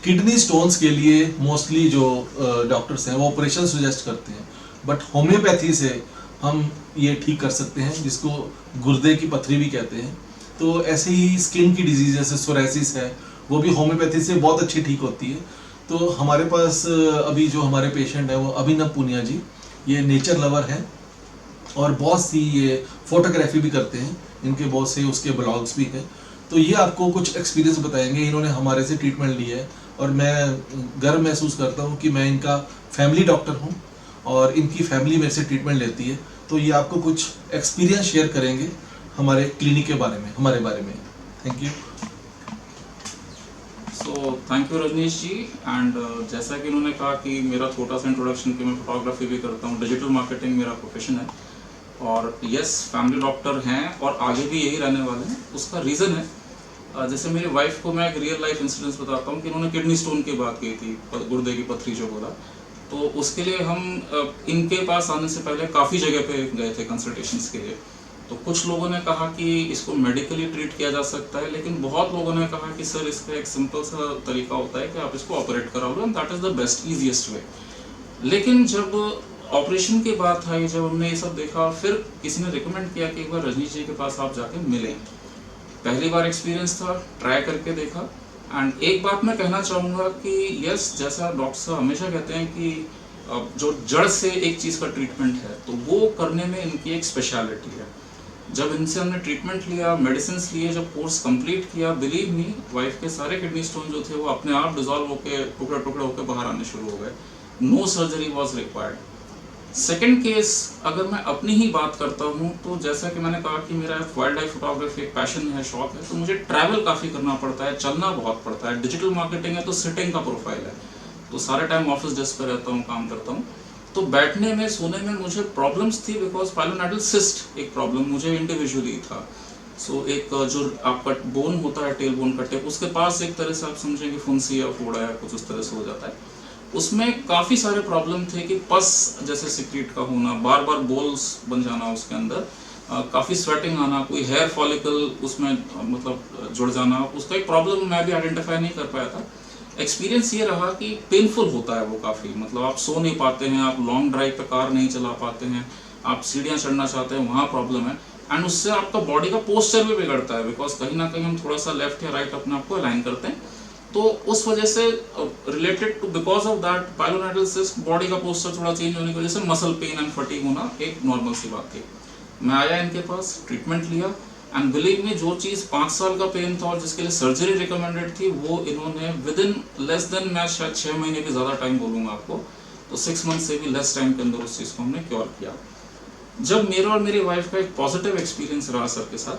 Kidney stones के लिए mostly जो डॉक्टर्स हैं वो ऑपरेशन सजेस्ट करते हैं, बट होम्योपैथी से हम ये ठीक कर सकते हैं, जिसको गुर्दे की पथरी भी कहते हैं। तो ऐसे ही स्किन की डिजीज जैसे सोराइसिस है, वो भी होम्योपैथी से बहुत अच्छी ठीक होती है। तो हमारे पास अभी जो हमारे पेशेंट है वो अभिनव पुनिया जी, ये नेचर लवर हैं और बहुत सी ये फोटोग्राफी भी करते हैं, इनके बहुत से उसके ब्लॉग्स भी हैं। तो ये आपको कुछ एक्सपीरियंस बताएंगे, इन्होंने हमारे से ट्रीटमेंट लिया है और मैं गर्व महसूस करता हूँ कि मैं इनका फैमिली डॉक्टर हूँ और इनकी फैमिली मेरे से ट्रीटमेंट लेती है। तो ये आपको कुछ एक्सपीरियंस शेयर करेंगे हमारे क्लिनिक के बारे में, हमारे बारे में। Thank you. So thank you Rajneesh ji. And जैसा कि उन्होंने कहा कि मेरा छोटा सा इंट्रोडक्शन कि मैं फोटोग्राफी भी करता हूँ, डिजिटल मार्केटिंग मेरा प्रोफेशन है और यस फैमिली डॉक्टर हैं और आगे भी यही रहने वाले हैं। उसका रीज़न है जैसे मेरी वाइफ को मैं एक रियल लाइफ इंसिडेंस बताता हूँ कि उन्होंने किडनी स्टोन की बात की थी, गुर्दे की पथरी जो बोला, तो उसके लिए हम इनके पास आने से पहले काफ़ी जगह पे गए थे कंसल्टेशंस के लिए। तो कुछ लोगों ने कहा कि इसको मेडिकली ट्रीट किया जा सकता है, लेकिन बहुत लोगों ने कहा कि सर इसका एक सिंपल सा तरीका होता है कि आप इसको ऑपरेट करा लो and that is the best easiest way. लेकिन जब ऑपरेशन की बात आई, जब हमने ये सब देखा, फिर किसी ने रिकमेंड किया कि एक बार रजनीश जी के पास आप जाके मिलें। पहली बार एक्सपीरियंस था, ट्राई करके देखा। एंड एक बात मैं कहना चाहूँगा कि यस, जैसा डॉक्टर साहब हमेशा कहते हैं कि जो जड़ से एक चीज़ का ट्रीटमेंट है तो वो करने में इनकी एक स्पेशलिटी है। जब इनसे हमने ट्रीटमेंट लिया, मेडिसिन लिए, जब कोर्स कंप्लीट किया, बिलीव मी वाइफ के सारे किडनी स्टोन जो थे वो अपने आप डिजॉल्व होकर टुकड़े टुकड़े होकर बाहर आने शुरू हो गए। No surgery was required. Second case अगर मैं अपनी ही बात करता हूँ तो जैसा कि मैंने कहा कि मेरा वाइल्ड लाइफ फोटोग्राफी एक पैशन है, शौक है, तो मुझे ट्रैवल काफ़ी करना पड़ता है, चलना बहुत पड़ता है। डिजिटल मार्केटिंग है तो सिटिंग का प्रोफाइल है, तो सारे टाइम ऑफिस डेस्क पर रहता हूँ, काम करता हूँ। तो बैठने में, सोने में मुझे प्रॉब्लम्स थी बिकॉज पाइलोनेटल सिस्ट एक प्रॉब्लम मुझे इंडिविजुअली था। सो एक जो आपका बोन होता है, टेल बोन का टिप, उसके पास एक तरह से आप समझेंगे फुंसी या फोड़ा या कुछ उस तरह से हो जाता है। उसमें काफ़ी सारे प्रॉब्लम थे कि पस जैसे सिक्रीट का होना, बार बार बोल्स बन जाना उसके अंदर, काफ़ी स्वेटिंग आना, कोई हेयर फॉलिकल उसमें मतलब जुड़ जाना, उसका एक प्रॉब्लम मैं भी आइडेंटिफाई नहीं कर पाया था। एक्सपीरियंस ये रहा कि पेनफुल होता है वो काफ़ी, मतलब आप सो नहीं पाते हैं, आप लॉन्ग ड्राइव पे कार नहीं चला पाते हैं, आप सीढ़ियाँ चढ़ना चाहते हैं, वहाँ प्रॉब्लम है। एंड उससे आपका बॉडी का पोस्चर भी बिगड़ता है बिकॉज कहीं ना कहीं हम थोड़ा सा लेफ्ट या राइट अपने आप को अलाइन करते हैं। तो उस वजह से related to because of that pilonidal cyst, body का पोस्चर थोड़ा चेंज होने की वजह से मसल पेन एंड फटीग होना एक नॉर्मल सी बात थी। मैं आया इनके पास, ट्रीटमेंट लिया एंड बिलीव में जो चीज़ 5 साल का पेन था और जिसके लिए सर्जरी रिकमेंडेड थी, वो इन्होंने विद इन लेस देन, मैं शायद 6 महीने भी ज़्यादा टाइम बोलूँगा आपको, तो 6 मंथ से भी लेस टाइम के अंदर उस चीज़ को हमने क्योर किया। जब मेरा और मेरी वाइफ का एक पॉजिटिव एक्सपीरियंस रहा सर के साथ,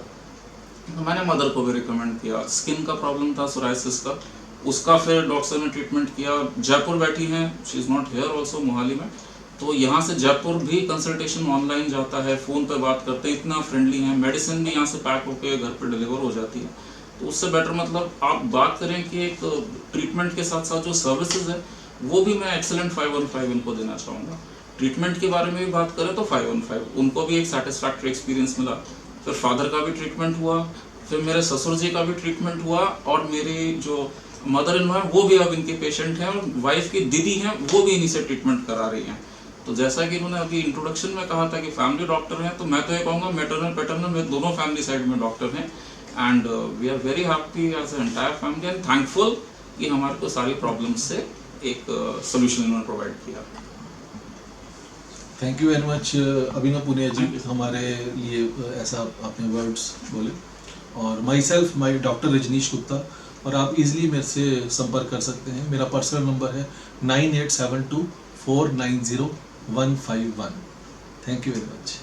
तो मैंने मदर को भी रिकमेंड किया। स्किन का प्रॉब्लम था, सोराइसिस का, उसका फिर डॉक्टर ने ट्रीटमेंट किया। जयपुर बैठी हैं, she is not here also, Mohali में, तो यहाँ से जयपुर भी कंसल्टेशन ऑनलाइन जाता है, फ़ोन पे बात करते हैं, इतना फ्रेंडली हैं। मेडिसिन भी यहाँ से पैक होकर घर पे डिलीवर हो जाती है। तो उससे बेटर मतलब आप बात करें कि एक ट्रीटमेंट के साथ साथ जो सर्विसेज है वो भी मैं एक्सेलेंट 515 इनको देना चाहूँगा। ट्रीटमेंट के बारे में भी बात करें तो 515, उनको भी एक सेटिस्फैक्ट्री एक्सपीरियंस मिला। फिर फादर का भी ट्रीटमेंट हुआ, फिर मेरे ससुर जी का भी ट्रीटमेंट हुआ और मेरी जो मदर इन लॉ है वो भी अब इनके पेशेंट हैं और वाइफ की दीदी हैं वो भी इन्हीं से ट्रीटमेंट करा रही हैं। तो जैसा कि इन्होंने अभी इंट्रोडक्शन में कहा था कि फैमिली डॉक्टर हैं, तो मैं तो ये कहूँगा मैटरनल पैटर्नल में दोनों फैमिली साइड में डॉक्टर हैं। And we are very happy as entire family and thankful कि हमारे को सारी प्रॉब्लम्स से एक सोल्यूशन इन्होंने प्रोवाइड किया। Thank you very much Abhinav Punia ji, हमारे लिए ऐसा आपने वर्ड्स बोले। और myself my doctor Rajneesh Gupta, और आप इजीली मेरे से संपर्क कर सकते हैं। मेरा पर्सनल नंबर है 9872490151। Thank you very much.